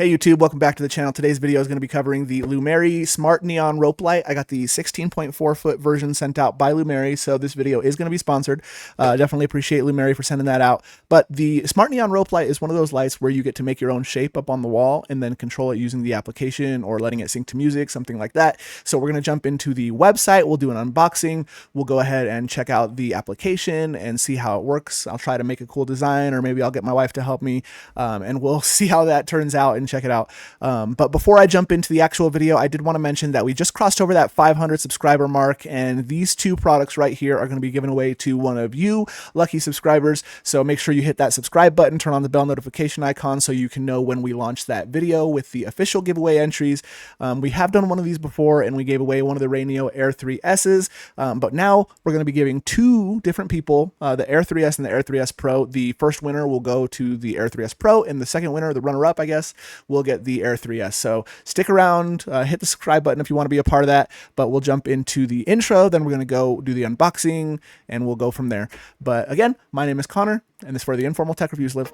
Hey YouTube, welcome back to the channel. Today's video is going to be covering the Lumary Smart Neon Rope Light. I got the 16.4 foot version sent out by Lumary, so this video is going to be sponsored. Definitely appreciate Lumary for sending that out. But the Smart Neon Rope Light is one of those lights where you get to make your own shape up on the wall and then control it using the application or letting it sync to music, something like that. So we're going to jump into the website. We'll do an unboxing. We'll go ahead and check out the application and see how it works. I'll try to make a cool design, or maybe I'll get my wife to help me, and we'll see how that turns out and check it out. But before I jump into the actual video, I did want to mention that we just crossed over that 500 subscriber mark, and these two products right here are going to be given away to one of you lucky subscribers. So make sure you hit that subscribe button, turn on the bell notification icon so you can know when we launch that video with the official giveaway entries. We have done one of these before, and we gave away one of the Raineo Air 3S's, but now we're going to be giving two different people the Air 3S and the Air 3S Pro. The first winner will go to the Air 3S Pro, and the second winner, the runner-up, I guess, will get the Air 3S. So stick around, hit the subscribe button if you want to be a part of that, but we'll jump into the intro, then we're going to go do the unboxing, and we'll go from there. But again, my name is Connor, and this is where the Informal Tech Reviews live.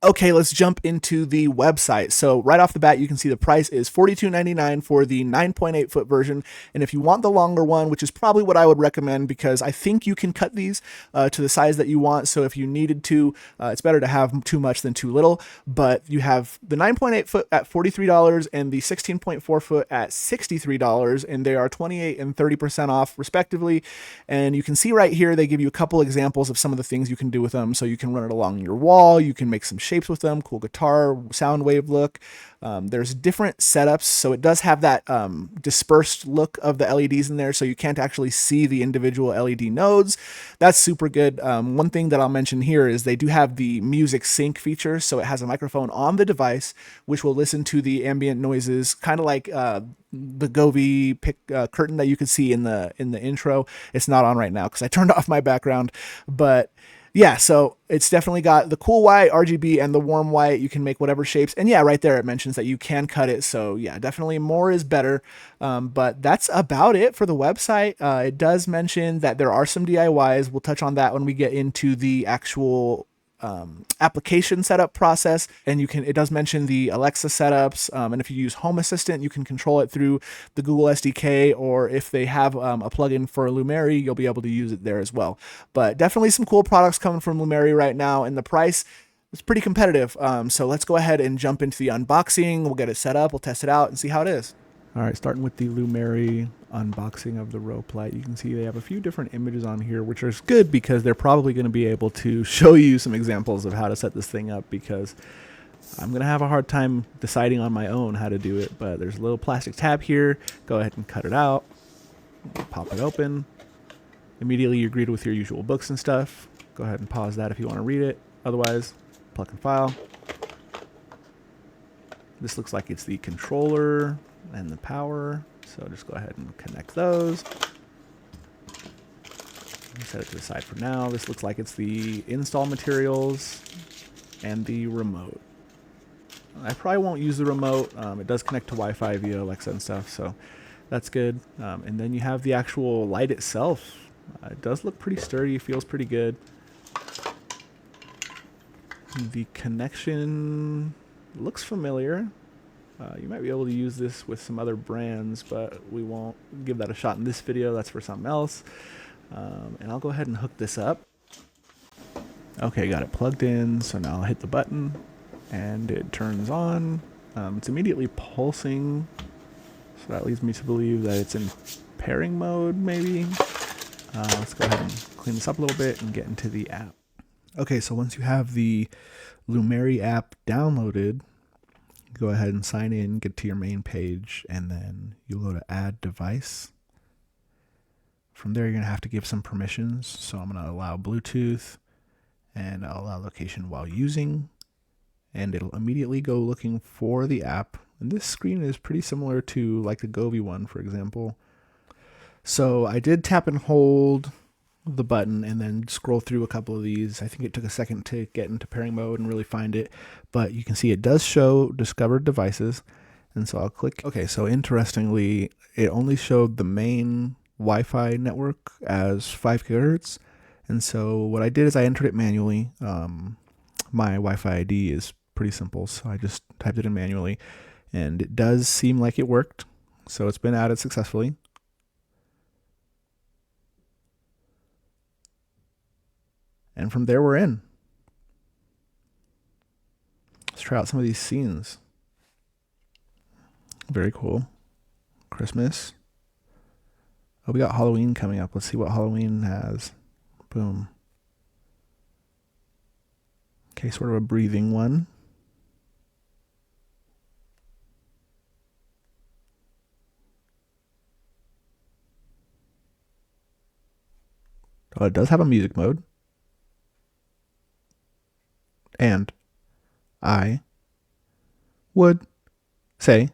Okay, let's jump into the website. So right off the bat, you can see the price is $42.99 for the 9.8 foot version. And if you want the longer one, which is probably what I would recommend, because I think you can cut these to the size that you want. So if you needed to, it's better to have too much than too little. But you have the 9.8 foot at $43 and the 16.4 foot at $63, and they are 28 and 30% off respectively. And you can see right here, they give you a couple examples of some of the things you can do with them. So you can run it along your wall, you can make some shapes with them, cool guitar, sound wave look. There's different setups, so it does have that dispersed look of the LEDs in there, so you can't actually see the individual LED nodes. That's super good. One thing that I'll mention here is they do have the music sync feature, so it has a microphone on the device which will listen to the ambient noises, kind of like the govee curtain that you could see in the intro. It's not on right now because I turned off my background, but yeah, so it's definitely got the cool white, RGB, and the warm white. You can make whatever shapes. And yeah, right there it mentions that you can cut it. So yeah, definitely more is better. But that's about it for the website. It does mention that there are some DIYs. We'll touch on that when we get into the actual application setup process, and it does mention the Alexa setups, and if you use Home Assistant, you can control it through the Google SDK, or if they have a plugin for Lumary, you'll be able to use it there as well. But definitely some cool products coming from Lumary right now, and the price is pretty competitive. So let's go ahead and jump into the unboxing. We'll get it set up, we'll test it out and see how it is. All right, starting with the Lumary unboxing of the rope light, you can see they have a few different images on here, which is good because they're probably going to be able to show you some examples of how to set this thing up, because I'm going to have a hard time deciding on my own how to do it. But there's a little plastic tab here. Go ahead and cut it out, pop it open. Immediately you're greeted with your usual books and stuff. Go ahead and pause that if you want to read it. Otherwise, plug and file. This looks like it's the controller and the power, so just go ahead and connect those. Set it to the side for now. This looks like it's the install materials and the remote. I probably won't use the remote. It does connect to Wi-Fi via Alexa and stuff, so that's good. And then you have the actual light itself. It does look pretty sturdy, feels pretty good. The connection looks familiar. You might be able to use this with some other brands, but we won't give that a shot in this video. That's for something else. And I'll go ahead and hook this up. Okay, got it plugged in. So now I'll hit the button and it turns on. It's immediately pulsing. So that leads me to believe that it's in pairing mode, maybe. Let's go ahead and clean this up a little bit and get into the app. Okay, so once you have the Lumary app downloaded, go ahead and sign in, get to your main page, and then you go to add device. From there, you're going to have to give some permissions. So I'm going to allow Bluetooth, and I'll allow location while using, and it'll immediately go looking for the app. And this screen is pretty similar to like the govee one, for example. So I did tap and hold the button and then scroll through a couple of these. I think it took a second to get into pairing mode and really find it, but you can see it does show discovered devices. And so I'll click. Okay, so interestingly, it only showed the main Wi-Fi network as 5 gigahertz. And so what I did is I entered it manually. My Wi-Fi ID is pretty simple, so I just typed it in manually. And it does seem like it worked. So it's been added successfully. And from there, we're in. Let's try out some of these scenes. Very cool. Christmas. Oh, we got Halloween coming up. Let's see what Halloween has. Boom. Okay, sort of a breathing one. Oh, it does have a music mode. And I would say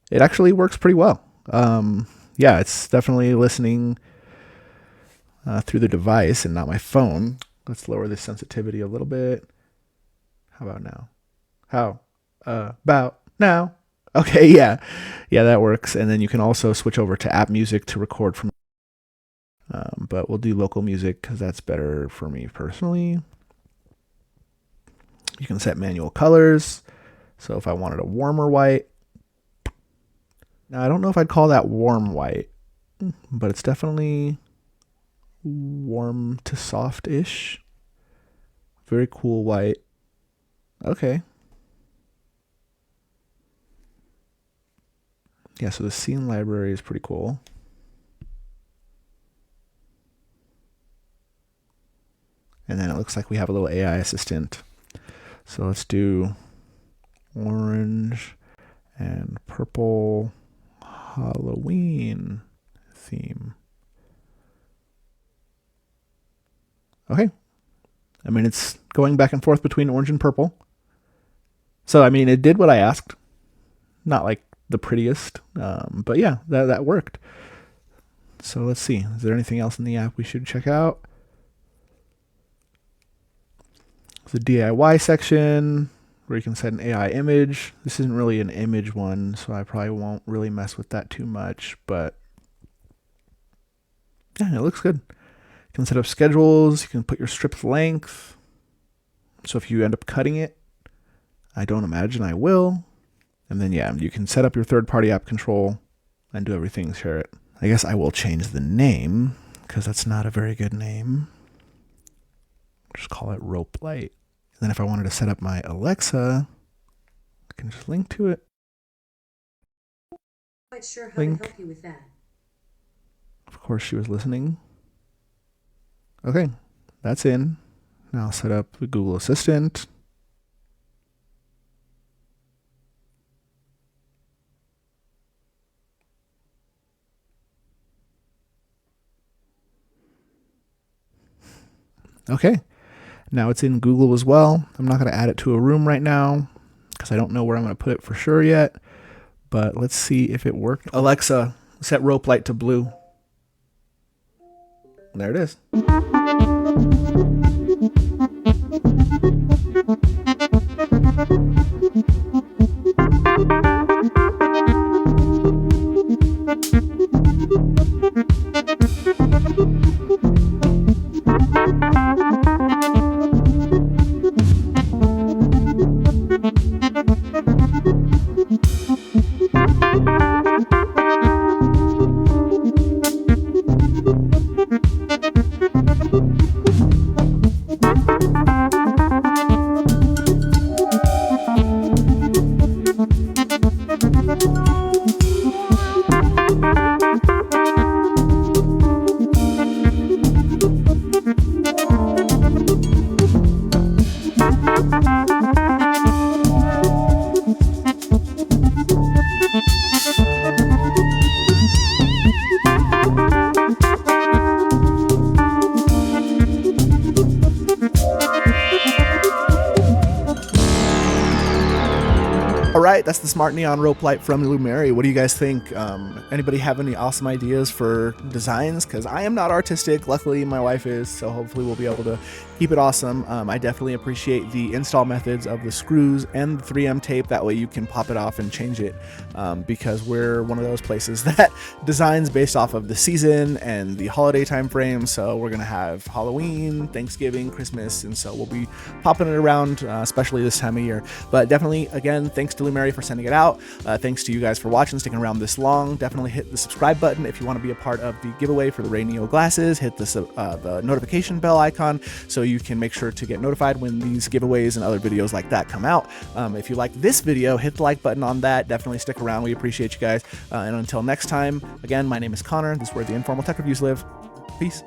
it actually works pretty well. Yeah, it's definitely listening through the device and not my phone. Let's lower the sensitivity a little bit. How about now? How about now? Okay, yeah, that works. And then you can also switch over to app music to record from. But we'll do local music because that's better for me personally. You can set manual colors. So if I wanted a warmer white, now I don't know if I'd call that warm white, but it's definitely warm to soft-ish. Very cool white. Okay. Yeah, so the scene library is pretty cool. And then it looks like we have a little AI assistant. So let's do orange and purple Halloween theme. Okay. I mean, it's going back and forth between orange and purple. So, I mean, it did what I asked. Not like the prettiest, but yeah, that worked. So let's see. Is there anything else in the app we should check out? The DIY section where you can set an AI image. This isn't really an image one, so I probably won't really mess with that too much, but yeah, it looks good. You can set up schedules. You can put your strip length. So if you end up cutting it, I don't imagine I will. And then, yeah, you can set up your third-party app control and do everything, share it. I guess I will change the name because that's not a very good name. Just call it Rope Light. And then if I wanted to set up my Alexa, I can just link to it. Quite sure how to help you with that. Of course, she was listening. Okay, that's in. Now I'll set up the Google Assistant. Okay, now it's in Google as well. I'm not going to add it to a room right now because I don't know where I'm going to put it for sure yet. But let's see if it worked. Alexa, set rope light to blue. There it is. All right, that's the Smart Neon Rope Light from Lumary. What do you guys think? Anybody have any awesome ideas for designs? Because I am not artistic. Luckily, my wife is, so hopefully we'll be able to Keep it awesome. I definitely appreciate the install methods of the screws and the 3M tape. That way you can pop it off and change it, because we're one of those places that designs based off of the season and the holiday time frame. So we're gonna have Halloween, Thanksgiving, Christmas, and so we'll be popping it around, especially this time of year. But definitely, again, thanks to Lumary for sending it out. Thanks to you guys for watching, sticking around this long. Definitely hit the subscribe button if you want to be a part of the giveaway for the Ray Neo glasses. Hit the notification bell icon so you can make sure to get notified when these giveaways and other videos like that come out. If you like this video, hit the like button on that. Definitely stick around. We appreciate you guys. And until next time, again, my name is Connor. This is where the Informal Tech Reviews live. Peace.